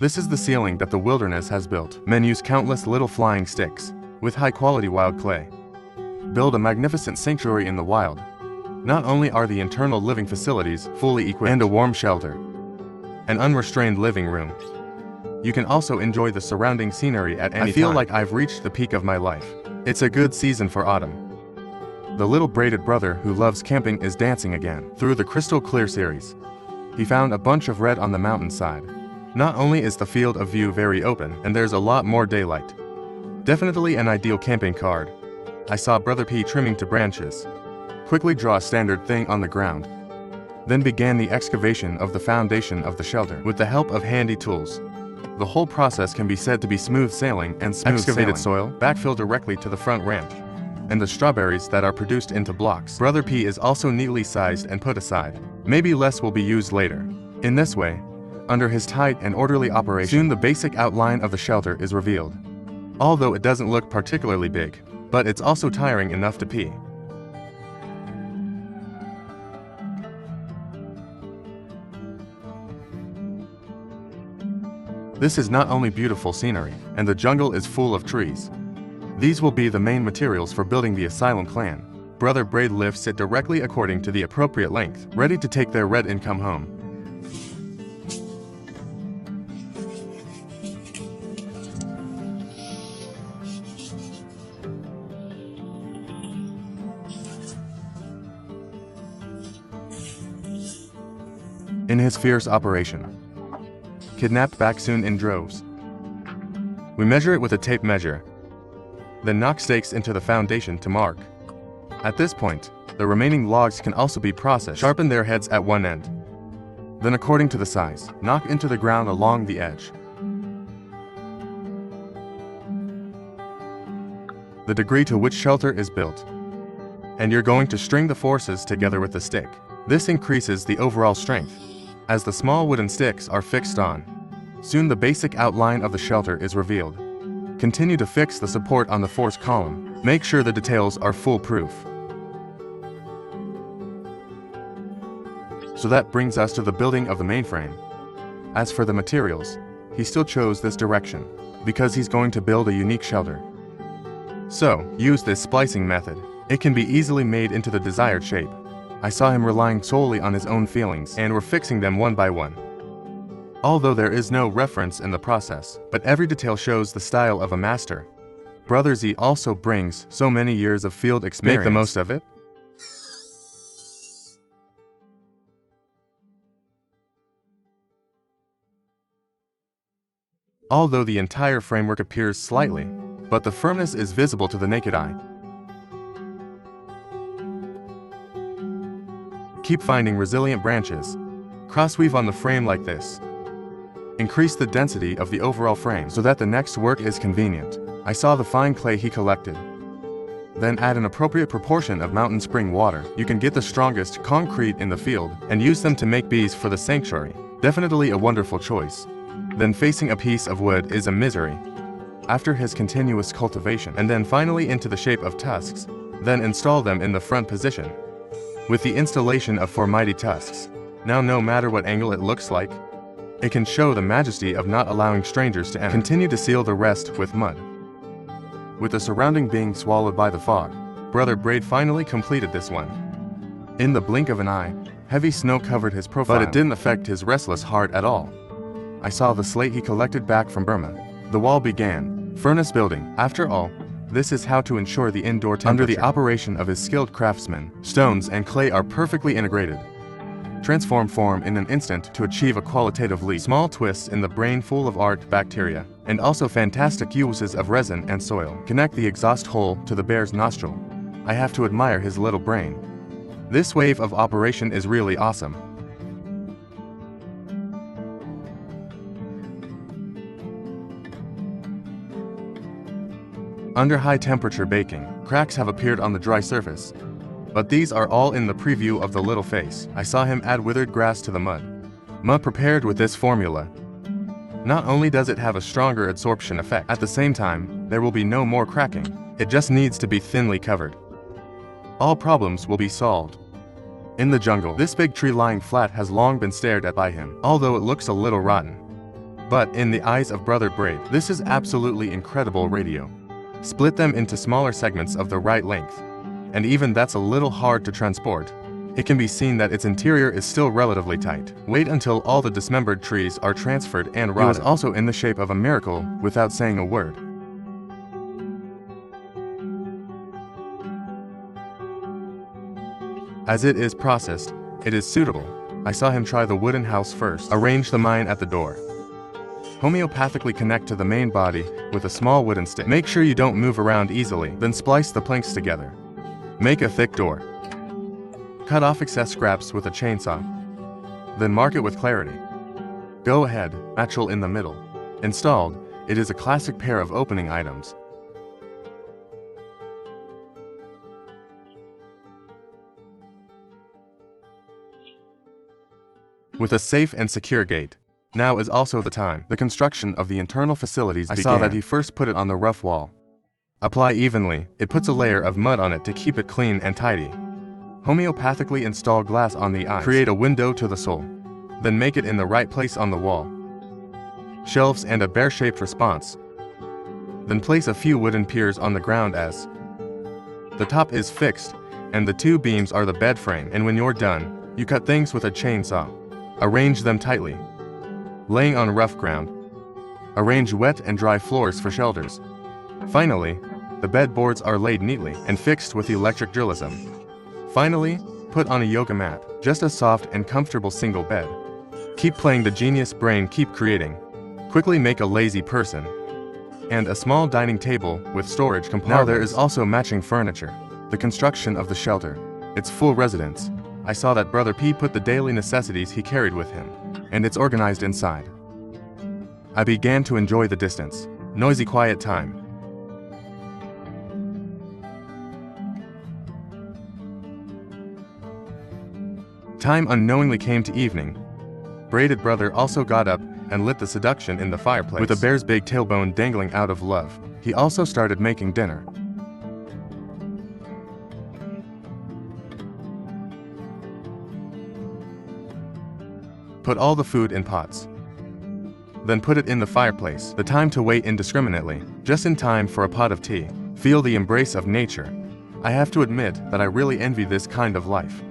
This is the ceiling that the wilderness has built. Men use countless little flying sticks, with high-quality wild clay, build a magnificent sanctuary in the wild. Not only are the internal living facilities fully equipped and a warm shelter, an unrestrained living room, you can also enjoy the surrounding scenery at any time. I feel like I've reached the peak of my life. It's a good season for autumn. The little braided brother who loves camping is dancing again. Through the crystal clear series, he found a bunch of red on the mountainside. Not only is the field of view very open, and there's a lot more daylight. Definitely an ideal camping card. I saw Brother P trimming to branches. Quickly draw a standard thing on the ground. Then began the excavation of the foundation of the shelter with the help of handy tools. The whole process can be said to be smooth sailing, and smooth excavated soil backfill directly to the front ranch, and the strawberries that are produced into blocks. Brother P is also neatly sized and put aside. Maybe less will be used later. In this way, under his tight and orderly operation, soon the basic outline of the shelter is revealed. Although it doesn't look particularly big, but it's also tiring enough to pee. This is not only beautiful scenery, and the jungle is full of trees. These will be the main materials for building the asylum clan. Brother Braid lifts it directly according to the appropriate length, ready to take their red income home. In his fierce operation, kidnapped back soon in droves. We measure it with a tape measure, then knock stakes into the foundation to mark. At this point, the remaining logs can also be processed. Sharpen their heads at one end. Then according to the size, knock into the ground along the edge. The degree to which shelter is built. And you're going to string the forces together with the stick. This increases the overall strength, as the small wooden sticks are fixed on. Soon the basic outline of the shelter is revealed. Continue to fix the support on the force column. Make sure the details are foolproof. So that brings us to the building of the mainframe. As for the materials, he still chose this direction, because he's going to build a unique shelter. So, use this splicing method. It can be easily made into the desired shape. I saw him relying solely on his own feelings, and we're fixing them one by one. Although there is no reference in the process, but every detail shows the style of a master. Brother Z also brings so many years of field experience. Make the most of it. Although the entire framework appears slightly, but the firmness is visible to the naked eye. Keep finding resilient branches. Crossweave on the frame like this. Increase the density of the overall frame so that the next work is convenient. I saw the fine clay he collected. Then add an appropriate proportion of mountain spring water. You can get the strongest concrete in the field and use them to make bees for the sanctuary. Definitely a wonderful choice. Then facing a piece of wood is a misery. After his continuous cultivation, and then finally into the shape of tusks, then install them in the front position. With the installation of 4 mighty tusks, now no matter what angle it looks like, it can show the majesty of not allowing strangers to enter. Continue to seal the rest with mud. With the surrounding being swallowed by the fog, Brother Braid finally completed this one. In the blink of an eye, heavy snow covered his profile, but it didn't affect his restless heart at all. I saw the slate he collected back from Burma. The wall began. Furnace building. After all, this is how to ensure the indoor temperature. Under the operation of his skilled craftsmen, stones and clay are perfectly integrated. Transform form in an instant to achieve a qualitative leap. Small twists in the brain full of art, bacteria, and also fantastic uses of resin and soil. Connect the exhaust hole to the bear's nostril. I have to admire his little brain. This wave of operation is really awesome. Under high temperature baking, cracks have appeared on the dry surface. But these are all in the preview of the little face. I saw him add withered grass to the mud. Mud prepared with this formula. Not only does it have a stronger absorption effect, at the same time, there will be no more cracking. It just needs to be thinly covered. All problems will be solved. In the jungle, this big tree lying flat has long been stared at by him, although it looks a little rotten. But in the eyes of Brother Braid, this is absolutely incredible radio. Split them into smaller segments of the right length. And even that's a little hard to transport. It can be seen that its interior is still relatively tight. Wait until all the dismembered trees are transferred and rotted. It was also in the shape of a miracle without saying a word. As it is processed, it is suitable. I saw him try the wooden house first. Arrange the mine at the door. Homeopathically connect to the main body with a small wooden stick. Make sure you don't move around easily, then splice the planks together. Make a thick door. Cut off excess scraps with a chainsaw. Then mark it with clarity. Go ahead, natural in the middle. Installed, it is a classic pair of opening items. With a safe and secure gate. Now is also the time. The construction of the internal facilities began. I saw that he first put it on the rough wall. Apply evenly. It puts a layer of mud on it to keep it clean and tidy. Homeopathically install glass on the eyes. Create a window to the soul. Then make it in the right place on the wall. Shelves and a bear-shaped response. Then place a few wooden piers on the ground as the top is fixed, and the two beams are the bed frame. And when you're done, you cut things with a chainsaw. Arrange them tightly. Laying on rough ground. Arrange wet and dry floors for shelters. Finally, the bed boards are laid neatly and fixed with electric drillism. Finally, put on a yoga mat, just a soft and comfortable single bed. Keep playing the genius brain, keep creating. Quickly make a lazy person. And a small dining table with storage compartments. Now there is also matching furniture. The construction of the shelter. Its full residence. I saw that Brother P put the daily necessities he carried with him, and it's organized inside. I began to enjoy the distance. Noisy quiet time. Time unknowingly came to evening. Braided Brother also got up and lit the seduction in the fireplace. With a bear's big tailbone dangling out of love, he also started making dinner. Put all the food in pots. Then put it in the fireplace. The time to wait indiscriminately, just in time for a pot of tea. Feel the embrace of nature. I have to admit that I really envy this kind of life.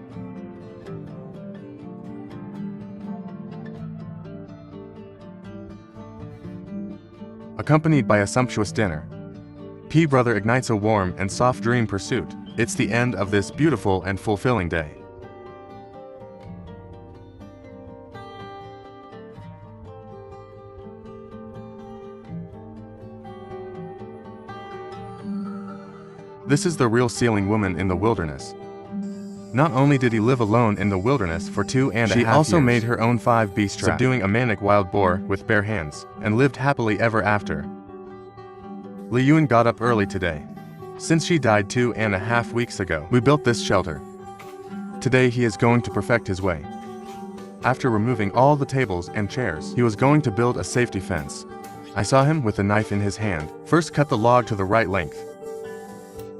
Accompanied by a sumptuous dinner. P Brother ignites a warm and soft dream pursuit. It's the end of this beautiful and fulfilling day. This is the real sealing woman in the wilderness. Not only did he live alone in the wilderness for 2.5 years, she also made her own 5 beast traps, subduing a manic wild boar with bare hands, and lived happily ever after. Li Yuan got up early today. Since she died 2.5 weeks ago, we built this shelter. Today he is going to perfect his way. After removing all the tables and chairs, he was going to build a safety fence. I saw him with a knife in his hand. First cut the log to the right length,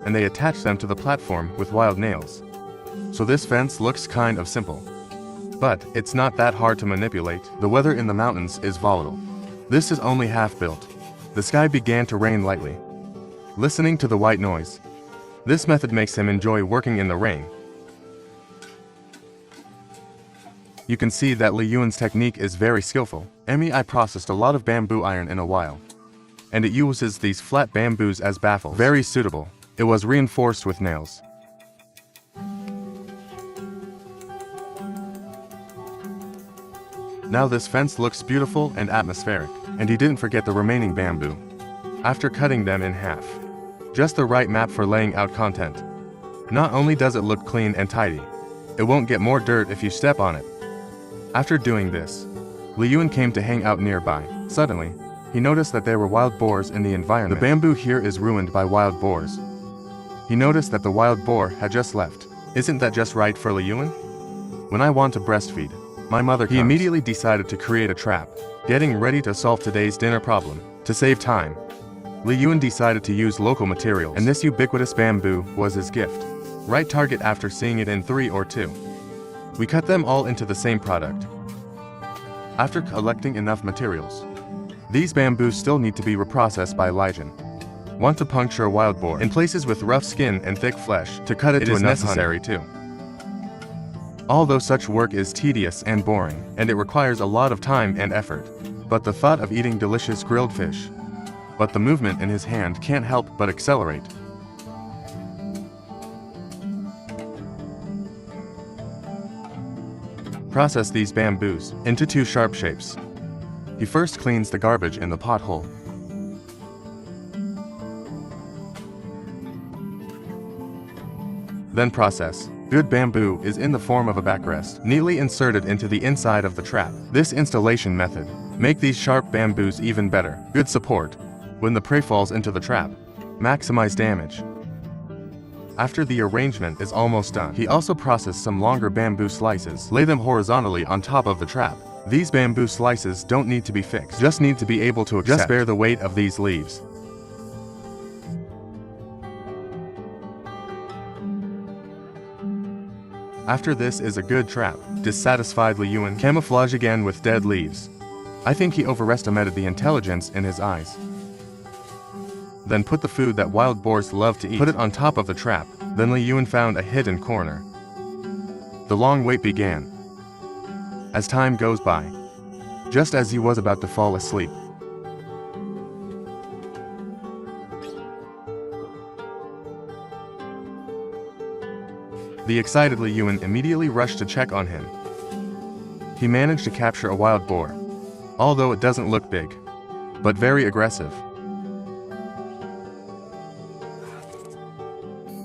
and they attached them to the platform with wild nails. So this fence looks kind of simple. But it's not that hard to manipulate. The weather in the mountains is volatile. This is only half built. The sky began to rain lightly. Listening to the white noise. This method makes him enjoy working in the rain. You can see that Li Yuan's technique is very skillful. I processed a lot of bamboo iron in a while, and it uses these flat bamboos as baffles. Very suitable. It was reinforced with nails. Now this fence looks beautiful and atmospheric, and he didn't forget the remaining bamboo. After cutting them in half, just the right map for laying out content. Not only does it look clean and tidy, it won't get more dirt if you step on it. After doing this, Li Yuan came to hang out nearby. Suddenly, he noticed that there were wild boars in the environment. The bamboo here is ruined by wild boars. He noticed that the wild boar had just left. Isn't that just right for Li Yuan? When I want to breastfeed, my mother comes. He immediately decided to create a trap, getting ready to solve today's dinner problem. To save time, Li Yuan decided to use local materials, and this ubiquitous bamboo was his gift. Right target after seeing it in 3 or 2. We cut them all into the same product. After collecting enough materials, These bamboos still need to be reprocessed by Li Yun. Want to puncture a wild boar in places with rough skin and thick flesh to cut it to enough necessary too. Although such work is tedious and boring, and it requires a lot of time and effort, but the thought of eating delicious grilled fish, but the movement in his hand can't help but accelerate. Process these bamboos into 2 sharp shapes. He first cleans the garbage in the pothole. Then process. Good bamboo is in the form of a backrest, neatly inserted into the inside of the trap. This installation method make these sharp bamboos even better. Good support when the prey falls into the trap. Maximize damage. After the arrangement is almost done, he also processed some longer bamboo slices. Lay them horizontally on top of the trap. These bamboo slices don't need to be fixed, just need to be able to just bear the weight of these leaves. After this is a good trap. Dissatisfied Li Yun camouflage again with dead leaves. I think he overestimated the intelligence in his eyes. Then put the food that wild boars love to eat. Put it on top of the trap. Then Li Yun found a hidden corner. The long wait began. As time goes by, just as he was about to fall asleep, the excited Li Yun immediately rushed to check on him. He managed to capture a wild boar, although it doesn't look big, but very aggressive.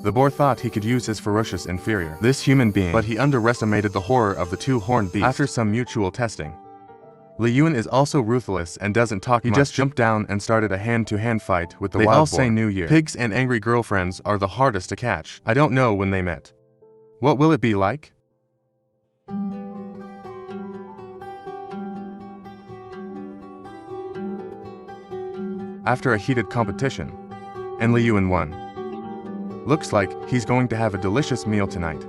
The boar thought he could use his ferocious inferior, this human being, but he underestimated the horror of the 2-horned beast. After some mutual testing, Li Yun is also ruthless and doesn't talk much. He just jumped down and started a hand-to-hand fight with the wild boar. They all say New Year. Pigs and angry girlfriends are the hardest to catch. I don't know when they met. What will it be like? After a heated competition, and Li Yun won. Looks like he's going to have a delicious meal tonight.